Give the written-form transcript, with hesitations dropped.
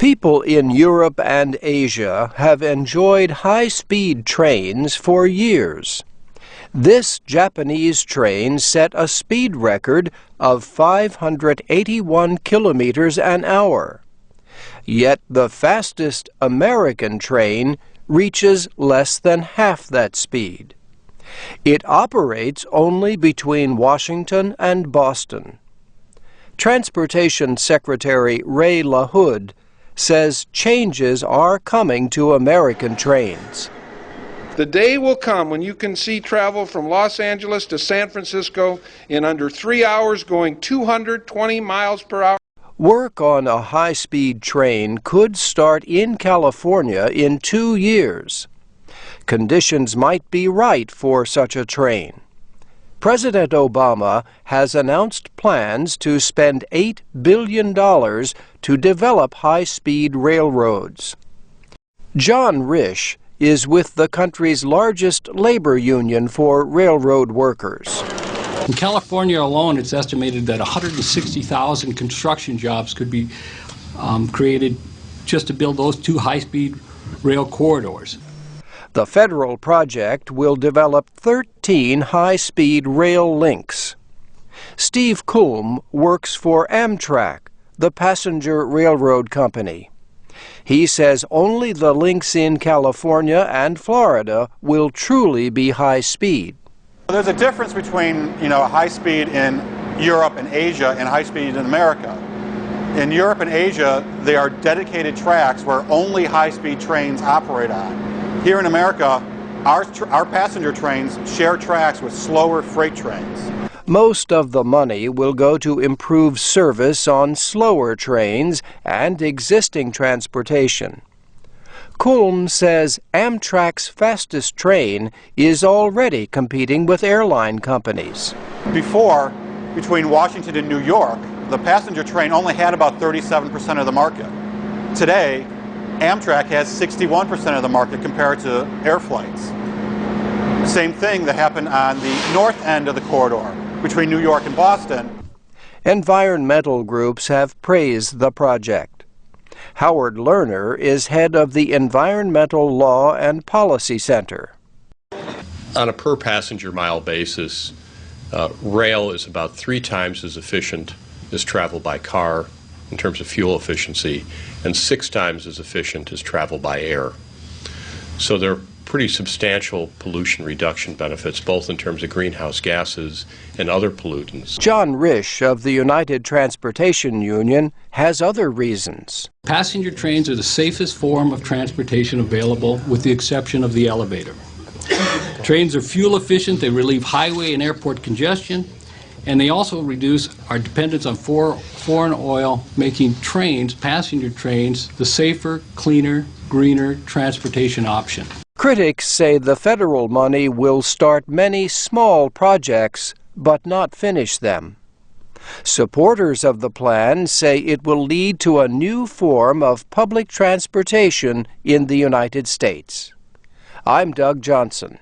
People in Europe and Asia have enjoyed high-speed trains for years. This Japanese train set a speed record of 581 kilometers an hour. Yet the fastest American train reaches less than half that speed. It operates only between Washington and Boston. Transportation Secretary Ray LaHood says changes are coming to American trains. The day will come when you can see travel from Los Angeles to San Francisco in under 3 hours going 220 miles per hour. Work on a high-speed train could start in California in 2 years. Conditions might be right for such a train. President Obama has announced plans to spend $8 billion to develop high-speed railroads. John Risch is with the country's largest labor union for railroad workers. In California alone, it's estimated that 160,000 construction jobs could be created just to build those 2 high-speed rail corridors. The federal project will develop 13 high-speed rail links. Steve Kulm works for Amtrak, the passenger railroad company. He says only the links in California and Florida will truly be high-speed. There's a difference between, high speed in Europe and Asia and high speed in America. In Europe and Asia, they are dedicated tracks where only high-speed trains operate on. Here in America, our passenger trains share tracks with slower freight trains. Most of the money will go to improve service on slower trains and existing transportation. Kulm says Amtrak's fastest train is already competing with airline companies. Before, between Washington and New York, the passenger train only had about 37% of the market. Today, Amtrak has 61% of the market compared to air flights. Same thing that happened on the north end of the corridor between New York and Boston. Environmental groups have praised the project. Howard Lerner is head of the Environmental Law and Policy Center. On a per passenger mile basis, rail is about 3 times as efficient as travel by car in terms of fuel efficiency, and 6 times as efficient as travel by air. So there are pretty substantial pollution reduction benefits, both in terms of greenhouse gases and other pollutants. John Risch of the United Transportation Union has other reasons. Passenger trains are the safest form of transportation available, with the exception of the elevator. Trains are fuel efficient, they relieve highway and airport congestion, and they also reduce our dependence on foreign oil, making trains, passenger trains, the safer, cleaner, greener transportation option. Critics say the federal money will start many small projects, but not finish them. Supporters of the plan say it will lead to a new form of public transportation in the United States. I'm Doug Johnson.